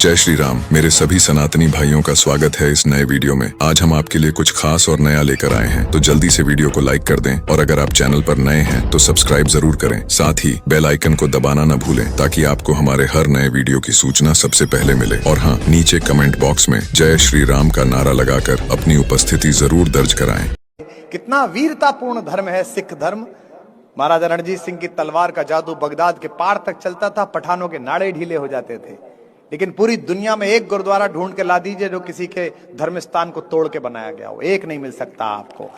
जय श्री राम। मेरे सभी सनातनी भाइयों का स्वागत है इस नए वीडियो में। आज हम आपके लिए कुछ खास और नया लेकर आए हैं, तो जल्दी से वीडियो को लाइक कर दें और अगर आप चैनल पर नए हैं तो सब्सक्राइब जरूर करें। साथ ही बेल आइकन को दबाना न भूलें ताकि आपको हमारे हर नए वीडियो की सूचना सबसे पहले मिले। और हाँ, नीचे कमेंट बॉक्स में जय श्री राम का नारा लगाकर अपनी उपस्थिति जरूर दर्ज कराएं। कितना वीरतापूर्ण धर्म है सिख धर्म। महाराजा रणजीत सिंह की तलवार का जादू बगदाद के पार तक चलता था, पठानों के नाड़े ढीले हो जाते थे। लेकिन पूरी दुनिया में एक गुरुद्वारा ढूंढ के ला दीजिए जो किसी के धर्म स्थान को तोड़ के बनाया गया हो, एक नहीं मिल सकता आपको।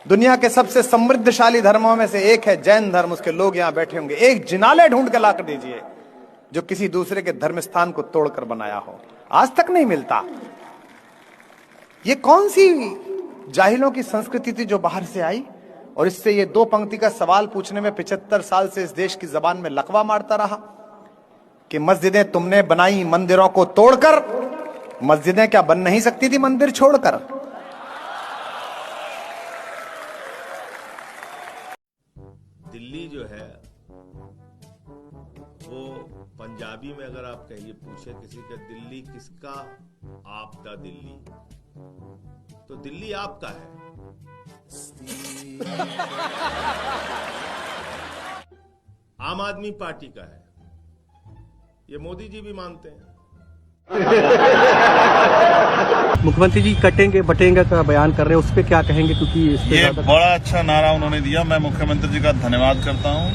दुनिया के सबसे समृद्धशाली धर्मों में से एक है जैन धर्म, उसके लोग यहां बैठे होंगे। एक जिनालय ढूंढ के ला कर दीजिए जो किसी दूसरे के धर्म स्थान को तोड़कर बनाया हो, आज तक नहीं मिलता। ये कौन सी जाहिलों की संस्कृति थी जो बाहर से आई, और इससे ये दो पंक्ति का सवाल पूछने में 75 साल से इस देश की जबान में लकवा मारता रहा कि मस्जिदें तुमने बनाई मंदिरों को तोड़कर। मस्जिदें क्या बन नहीं सकती थी मंदिर छोड़कर? दिल्ली जो है वो पंजाबी में अगर आप कहिए, पूछे किसी का दिल्ली किसका, आपका दिल्ली, तो दिल्ली आपका है। आम आदमी पार्टी का है, ये मोदी जी भी मानते हैं। मुख्यमंत्री जी कटेंगे बटेंगे का बयान कर रहे हैं, उस पर क्या कहेंगे? क्योंकि ये बड़ा अच्छा नारा उन्होंने दिया, मैं मुख्यमंत्री जी का धन्यवाद करता हूँ।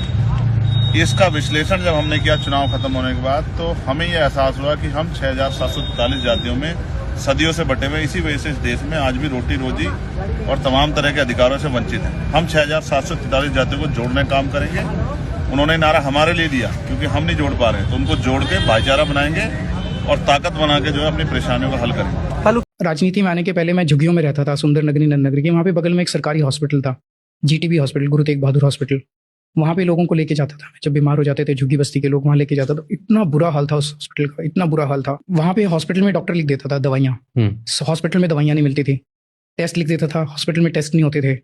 इसका विश्लेषण जब हमने किया चुनाव खत्म होने के बाद, तो हमें यह एहसास हुआ कि हम 6,743 जातियों में सदियों से बटे हुए, इसी वजह से इस देश में आज भी रोटी रोजी और तमाम तरह के अधिकारों से वंचित हैं। हम 6,743 जातियों को जोड़ने का काम करेंगे। उन्होंने नारा हमारे लिए दिया क्योंकि हम नहीं जोड़ पा रहे, तो उनको जोड़ के भाईचारा बनाएंगे और ताकत बना के जो है अपनी परेशानियों का हल करेंगे। राजनीति में आने के पहले मैं झुग्गियों में रहता था, सुंदर नगरी नंदनगरी के। वहाँ पे बगल में एक सरकारी हॉस्पिटल था, GTB hospital, Guru Tegh Bahadur hospital. वहाँ पे लोगों को लेके जाता था, जब बीमार हो जाते थे झुग्गी बस्ती के लोग, वहाँ लेके जाता था। इतना बुरा हाल था उस हॉस्पिटल का, इतना बुरा हाल था। वहाँ पे हॉस्पिटल में डॉक्टर लिख देता था दवाइयाँ, हॉस्पिटल में दवाइयाँ नहीं मिलती थी। टेस्ट लिख देता था, हॉस्पिटल में टेस्ट नहीं होते थे।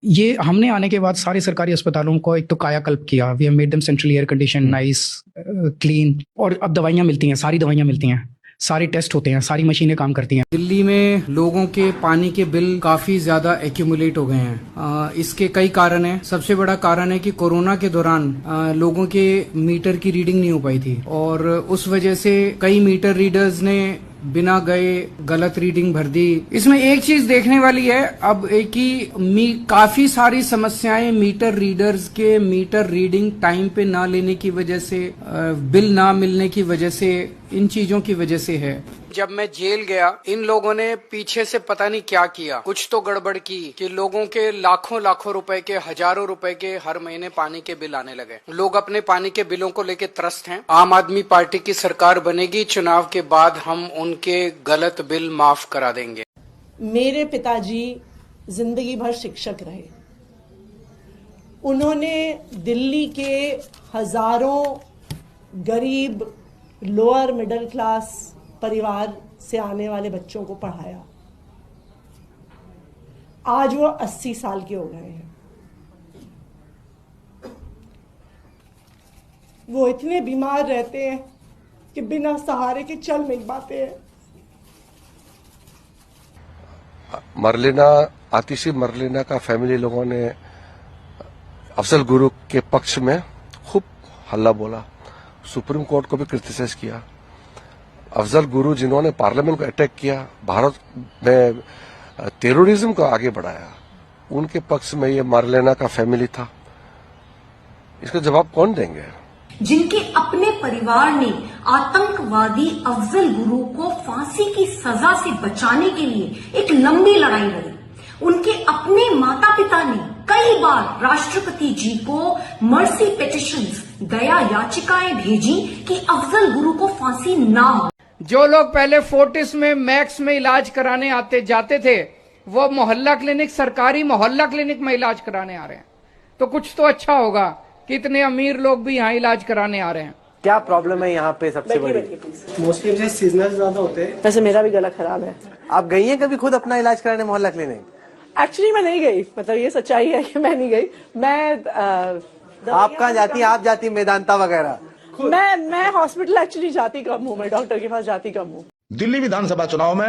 ये हमने आने के बाद सारे सरकारी अस्पतालों को एक तो कायाकल्प किया। We have made them centrally air condition, nice, clean, और अब दवाइयाँ मिलती हैं, सारी दवाइयाँ मिलती हैं, सारे टेस्ट होते हैं, सारी मशीनें काम करती हैं। दिल्ली में लोगों के पानी के बिल काफी ज्यादा एक्यूमुलेट हो गए हैं। इसके कई कारण हैं। सबसे बड़ा कारण है कि कोरोना के दौरान लोगों के मीटर की रीडिंग नहीं हो पाई थी, और उस वजह से कई मीटर रीडर्स ने बिना गए गलत रीडिंग भर दी। इसमें एक चीज देखने वाली है, अब एक ही काफी सारी समस्याएं मीटर रीडर्स के मीटर रीडिंग टाइम पे ना लेने की वजह से, बिल ना मिलने की वजह से, इन चीजों की वजह से है। जब मैं जेल गया, इन लोगों ने पीछे से पता नहीं क्या किया, कुछ तो गड़बड़ की कि लोगों के लाखों लाखों रुपए के, हजारों रुपए के हर महीने पानी के बिल आने लगे। लोग अपने पानी के बिलों को लेके त्रस्त हैं। आम आदमी पार्टी की सरकार बनेगी, चुनाव के बाद हम उनके गलत बिल माफ करा देंगे। मेरे पिताजी जिंदगी भर शिक्षक रहे। उन्होंने दिल्ली के हजारों गरीब लोअर मिडिल क्लास परिवार से आने वाले बच्चों को पढ़ाया। आज वो 80 साल के हो गए हैं। वो इतने बीमार रहते हैं कि बिना सहारे के चल नहीं पाते हैं। मरलिना, आतिशी मरलिना का फैमिली लोगों ने अफजल गुरु के पक्ष में खूब हल्ला बोला, सुप्रीम कोर्ट को भी क्रिटिसाइज किया। अफजल गुरु जिन्होंने पार्लियामेंट को अटैक किया, भारत में टेररिज्म को आगे बढ़ाया, उनके पक्ष में ये मरलेना का फैमिली था। इसका जवाब कौन देंगे? जिनके अपने परिवार ने आतंकवादी अफजल गुरु को फांसी की सजा से बचाने के लिए एक लंबी लड़ाई लड़ी। उनके अपने माता पिता ने कई बार राष्ट्रपति जी को मर्सी पिटिशंस, दया याचिकाएं भेजी कि अफजल गुरु को फांसी ना हो। जो लोग पहले फोर्टिस में, मैक्स में इलाज कराने आते जाते थे, वो मोहल्ला क्लिनिक, सरकारी मोहल्ला क्लिनिक में इलाज कराने आ रहे हैं। तो कुछ तो अच्छा होगा कि इतने अमीर लोग भी यहाँ इलाज कराने आ रहे हैं। क्या प्रॉब्लम है यहाँ पे सबसे बड़ी? मोस्टली मुझे सीजनल ज्यादा होते हैं। वैसे मेरा भी गला खराब है। आप गई हैं कभी खुद अपना इलाज कराने मोहल्ला क्लिनिक? एक्चुअली मैं नहीं गई, मतलब ये सच्चाई है कि मैं नहीं गई। मैं आप कहाँ जाती हैं? आप जाती मेदांता वगैरह? मैं हॉस्पिटल एक्चुअली जाती कम हूँ, मैं डॉक्टर के पास जाती कम हूँ। दिल्ली विधानसभा चुनाव में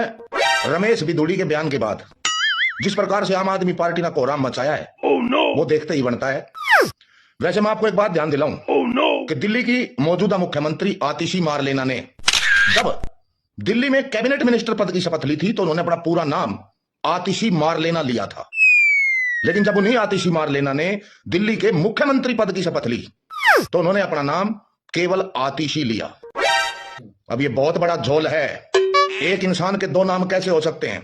रमेश बिदुड़ी के बयान के बाद जिस प्रकार से आम आदमी पार्टी ने कोहराम मचाया है, वो देखते ही बनता है। वैसे मैं आपको एक बात ध्यान दिलाऊं कि दिल्ली की मौजूदा मुख्यमंत्री आतिशी मारलेना ने जब दिल्ली में कैबिनेट मिनिस्टर पद की शपथ ली थी तो उन्होंने अपना पूरा नाम आतिशी मारलेना लिया था, लेकिन जब उन्हीं आतिशी मारलेना ने दिल्ली के मुख्यमंत्री पद की शपथ ली तो उन्होंने अपना नाम केवल आतिशी लिया। अब ये बहुत बड़ा झोल है, एक इंसान के दो नाम कैसे हो सकते हैं,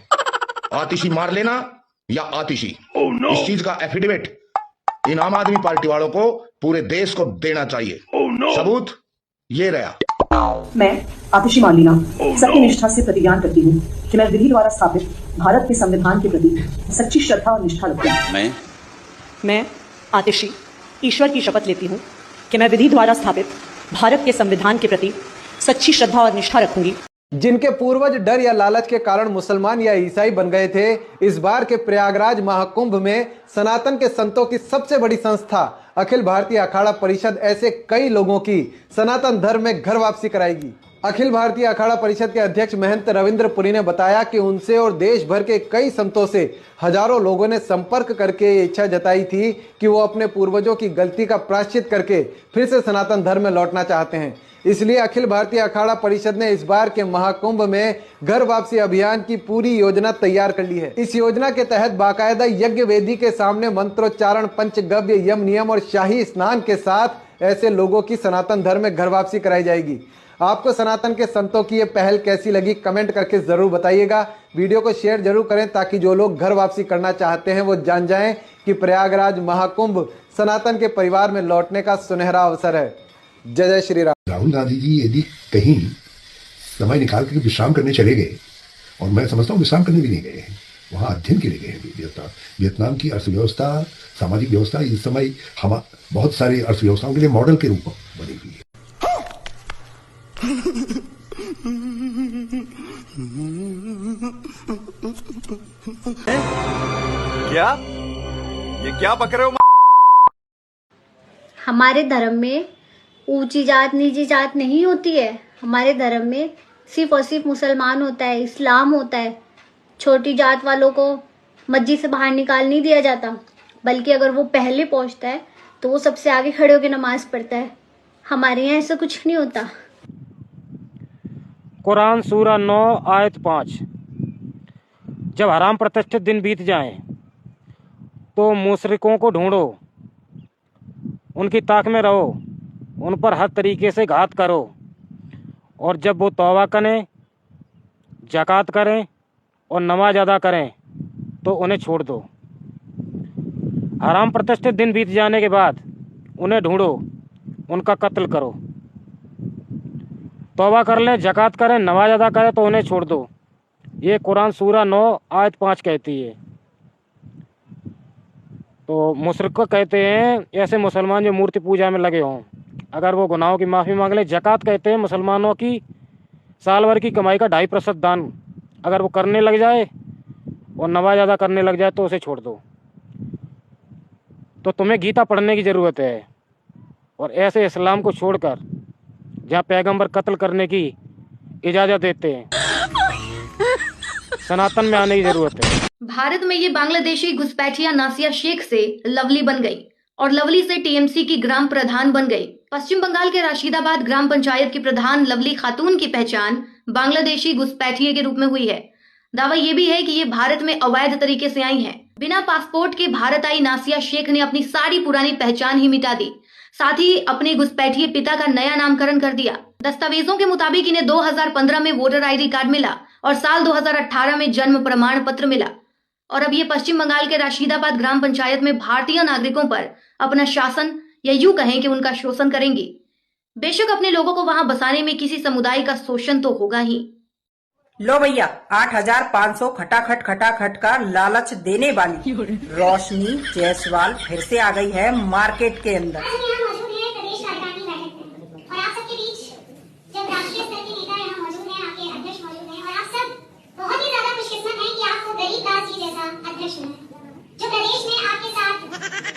आतिशी मारलेना या आतिशी? इस चीज का एफिडेविट इन आम आदमी पार्टी वालों को पूरे देश को देना चाहिए। सबूत ये रहा। मैं आतिशी मारलेना सत्य निष्ठा से प्रतिज्ञा करती हूँ कि मैं विधि द्वारा स्थापित भारत के संविधान के प्रति सच्ची श्रद्धा और निष्ठा रखती हूँ। मैं आतिशी ईश्वर की शपथ लेती हूँ कि मैं विधि द्वारा स्थापित भारत के संविधान के प्रति सच्ची श्रद्धा और निष्ठा रखूंगी। जिनके पूर्वज डर या लालच के कारण मुसलमान या ईसाई बन गए थे, इस बार के प्रयागराज महाकुंभ में सनातन के संतों की सबसे बड़ी संस्था अखिल भारतीय अखाड़ा परिषद ऐसे कई लोगों की सनातन धर्म में घर वापसी कराएगी। अखिल भारतीय अखाड़ा परिषद के अध्यक्ष महंत रविंद्र पुरी ने बताया कि उनसे और देश भर के कई संतों से हजारों लोगों ने संपर्क करके ये इच्छा जताई थी कि वो अपने पूर्वजों की गलती का प्रायश्चित करके फिर से सनातन धर्म में लौटना चाहते हैं। इसलिए अखिल भारतीय अखाड़ा परिषद ने इस बार के महाकुंभ में घर वापसी अभियान की पूरी योजना तैयार कर ली है। इस योजना के तहत बाकायदा यज्ञ वेदी के सामने मंत्रोच्चारण, पंचगव्य, यम नियम और शाही स्नान के साथ ऐसे लोगों की सनातन धर्म में घर वापसी कराई जाएगी। आपको सनातन के संतों की ये पहल कैसी लगी, कमेंट करके जरूर बताइएगा। वीडियो को शेयर जरूर करें ताकि जो लोग घर वापसी करना चाहते हैं वो जान जाएं कि प्रयागराज महाकुंभ सनातन के परिवार में लौटने का सुनहरा अवसर है। जय जय श्री राम। राहुल गांधी जी यदि कहीं समय निकाल कर विश्राम करने चले गए, और मैं समझता हूँ विश्राम करने भी नहीं गए हैं, वहाँ अध्ययन के लिए गए हैं। वियतनाम की अर्थव्यवस्था, सामाजिक व्यवस्था इस समय हम बहुत सारी अर्थव्यवस्थाओं के लिए मॉडल के रूप में बनी हुई है। क्या ये क्या बक रहे हो? हमारे धर्म में ऊंची जात नीची जात नहीं होती है। हमारे धर्म में सिर्फ और सिर्फ मुसलमान होता है, इस्लाम होता है। छोटी जात वालों को मस्जिद से बाहर निकाल नहीं दिया जाता, बल्कि अगर वो पहले पहुंचता है तो वो सबसे आगे खड़े होकर नमाज पढ़ता है। हमारे यहाँ ऐसा कुछ नहीं होता। कुरान सूरा 9 आयत 5, जब हराम प्रतिष्ठित दिन बीत जाएं तो मुशरिकों को ढूंढो, उनकी ताक में रहो, उन पर हर तरीके से घात करो, और जब वो तौबा करें, ज़कात करें और नमाज अदा करें तो उन्हें छोड़ दो। हराम प्रतिष्ठित दिन बीत जाने के बाद उन्हें ढूंढो, उनका कत्ल करो। तौबा कर लें, ज़कात करें, नमाज अदा करें तो उन्हें छोड़ दो। ये कुरान सूरा 9 आयत 5 कहती है। तो मुशरिक कहते हैं ऐसे मुसलमान जो मूर्ति पूजा में लगे हों, अगर वो गुनाहों की माफ़ी मांग लें। ज़कात कहते हैं मुसलमानों की साल भर की कमाई का 2.5% दान, अगर वो करने लग जाए और नमाज अदा करने लग जाए तो उसे छोड़ दो। तो तुम्हें गीता पढ़ने की ज़रूरत है, और ऐसे इस्लाम को छोड़कर जहाँ पैगंबर कत्ल करने की इजाज़त देते हैं, सनातन में आने की ज़रूरत है। भारत में ये बांग्लादेशी घुसपैठिया नासिया शेख से लवली बन गई और लवली से टीएमसी की ग्राम प्रधान बन गई। पश्चिम बंगाल के राशिदाबाद ग्राम पंचायत की प्रधान लवली खातून की पहचान बांग्लादेशी घुसपैठिए के रूप में हुई है। दावा ये भी है कि ये भारत में अवैध तरीके से आई हैं। बिना पासपोर्ट के भारत आई नासिया शेख ने अपनी सारी पुरानी पहचान ही मिटा दी, साथ ही अपने घुसपैठिए पिता का नया नामकरण कर दिया। दस्तावेजों के मुताबिक इन्हें 2015 में वोटर आईडी कार्ड मिला और साल 2018 में जन्म प्रमाण पत्र मिला, और अब ये पश्चिम बंगाल के राशिदाबाद ग्राम पंचायत में भारतीय नागरिकों पर अपना शासन या यूं कहें कि उनका शोषण करेंगी। बेशक अपने लोगों को वहां बसाने में किसी समुदाय का शोषण तो होगा ही। लो भैया, 8,500 खटाखट का लालच देने वाली रोशनी जायसवाल फिर से आ गई है मार्केट के अंदर। जो प्रदेश में आपके साथ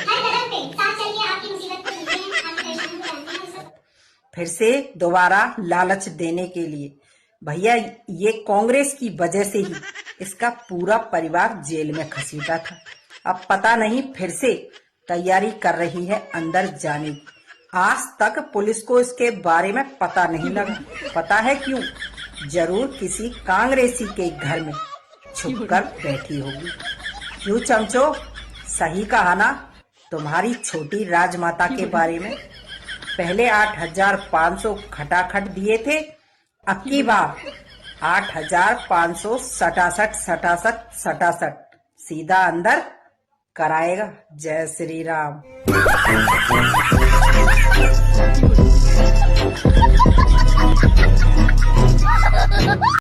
हर कदम पे साथ चल के आपकी मुसीबत को सुनते हैं, आपकी परेशानी को जानते हैं। फिर से दोबारा लालच देने के लिए। भैया ये कांग्रेस की वजह से ही इसका पूरा परिवार जेल में घसीटा था। अब पता नहीं फिर से तैयारी कर रही है अंदर जाने की। आज तक पुलिस को इसके बारे में पता नहीं लगा। पता है क्यों? जरूर किसी कांग्रेसी के घर में छुपकर बैठी होगी। क्यों चमचो, सही कहा ना तुम्हारी छोटी राजमाता के बारे में? पहले 8,500 खटाखट दिए थे, अब की बार 8,567 सीधा अंदर कराएगा। जय श्री राम।